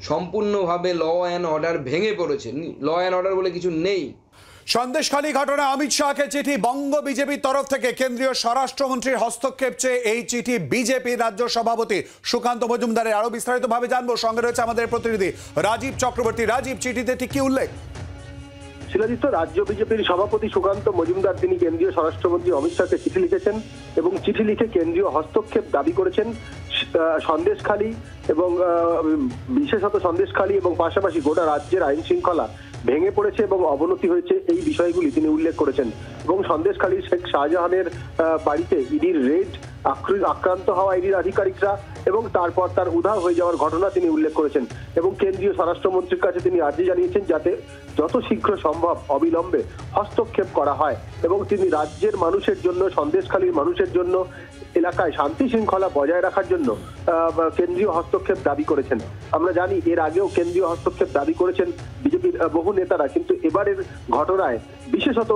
সম্পূর্ণভাবে law and order ভেঙে পড়েছে। ল অ্যান্ড অর্ডার বলে কিছু নেই। সন্দেশখালী ঘটনা অমিত শাহকে চিঠি, বঙ্গ বিজেপির তরফ থেকে কেন্দ্রীয় স্বরাষ্ট্রমন্ত্রীর হস্তক্ষেপ চেয়ে এই চিঠি বিজেপির রাজ্য সভাপতি সুকান্ত মজুমদারের। আরো বিস্তারিতভাবে জানবো, সঙ্গে রয়েছে আমাদের প্রতিনিধি রাজীব চক্রবর্তী। রাজীব, চিঠিতে ঠিক কি উল্লেখ? শিলাদিত্য, রাজ্য বিজেপির সভাপতি সুকান্ত মজুমদার তিনি কেন্দ্রীয় স্বরাষ্ট্রমন্ত্রী অমিত শাহকে চিঠি লিখেছেন এবং চিঠি লিখে কেন্দ্রীয় হস্তক্ষেপ দাবি করেছেন। সন্দেশখালী এবং বিশেষত সন্দেশখালী এবং পাশাপাশি গোটা রাজ্যের আইন শৃঙ্খলা ভেঙে পড়েছে এবং অবনতি হয়েছে, এই বিষয়গুলি তিনি উল্লেখ করেছেন। এবং সন্দেশখালীর শেখ শাহজাহানের বাড়িতে ইডির রেড, আক্রান্ত হওয়া ইডির আধিকারিকরা এবং তারপর তার উধাও হয়ে যাওয়ার ঘটনা তিনি উল্লেখ করেছেন এবং কেন্দ্রীয় স্বরাষ্ট্রমন্ত্রীর কাছে তিনি আর্জি জানিয়েছেন যাতে যত শীঘ্র সম্ভব অবিলম্বে হস্তক্ষেপ করা হয় এবং তিনি রাজ্যের মানুষের জন্য, সন্দেশখালীর মানুষের জন্য, এলাকায় শান্তি শৃঙ্খলা বজায় রাখার জন্য কেন্দ্রীয় হস্তক্ষেপ দাবি করেছেন। আমরা জানি এর আগেও কেন্দ্রীয় হস্তক্ষেপ দাবি করেছেন বিজেপির বহু নেতারা, কিন্তু এবারের ঘটনায় বিশেষত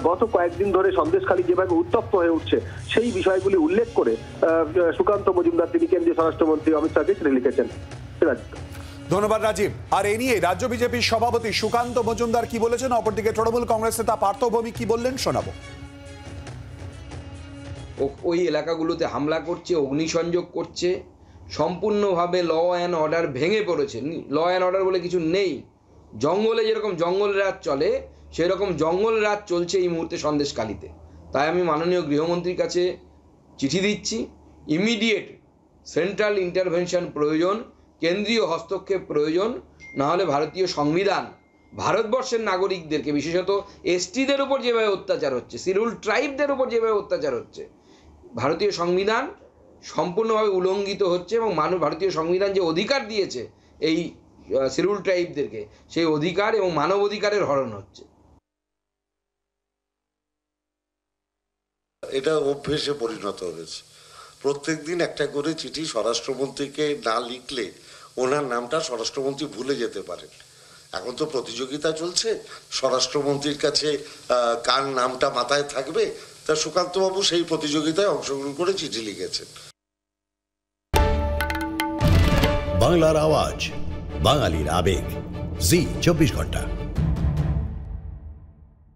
গত কয়েকদিন ধরে সন্দেশখালী যেভাবে উত্তপ্ত হয়ে উঠছে সেই বিষয়গুলি উল্লেখ করে সুকান্ত মজুমদার তিনি কেন্দ্রীয় স্বরাষ্ট্রমন্ত্রী অমিত শাহকে চিঠি লিখেছেন। ধন্যবাদ রাজীব। আর এ নিয়ে রাজ্য বিজেপির সভাপতি সুকান্ত মজুমদার কি বলেছেন, অপরদিকে তৃণমূল কংগ্রেস নেতা পার্থ ভৌমিক কি বললেন, শোনাবো। ওই এলাকাগুলোতে হামলা করছে, অগ্নিসংযোগ করছে, সম্পূর্ণভাবে ল অ্যান্ড অর্ডার ভেঙে পড়েছে। ল অ্যান্ড অর্ডার বলে কিছু নেই। জঙ্গলে যেরকম জঙ্গল রাজ চলে সেরকম জঙ্গল রাজ চলছে এই মুহূর্তে সন্দেশখালীতে। তাই আমি মাননীয় গৃহমন্ত্রীর কাছে চিঠি দিচ্ছি, ইমিডিয়েট সেন্ট্রাল ইন্টারভেনশন প্রয়োজন, কেন্দ্রীয় হস্তক্ষেপ প্রয়োজন। নাহলে ভারতীয় সংবিধান ভারতবর্ষের নাগরিকদেরকে, বিশেষত এসটিদের উপর যেভাবে অত্যাচার হচ্ছে, শিডিউল্ড ট্রাইবদের উপর যেভাবে অত্যাচার হচ্ছে, ভারতীয় সংবিধান সম্পূর্ণভাবে উল্লঙ্ঘিত হচ্ছে এবং ভারতীয় সংবিধান যে অধিকার দিয়েছে এই শিডিউল্ড ট্রাইবদেরকে, সেই অধিকার এবং মানব অধিকারের হরণ হচ্ছে। এটা অভ্যেসে পরিণত হয়েছে। প্রত্যেক দিন একটা করে চিঠি স্বরাষ্ট্রমন্ত্রীকে না লিখলে ওনার নামটা স্বরাষ্ট্রমন্ত্রী ভুলে যেতে পারেন। এখন তো প্রতিযোগিতা চলছে স্বরাষ্ট্রমন্ত্রীর কাছে কার নামটা মাথায় থাকবে, তা সুকান্তবাবু সেই প্রতিযোগিতায় অংশগ্রহণ করে চিঠি লিখেছেন। বাংলার আওয়াজ, বাঙালির আবেগ, জি 24 ঘন্টা।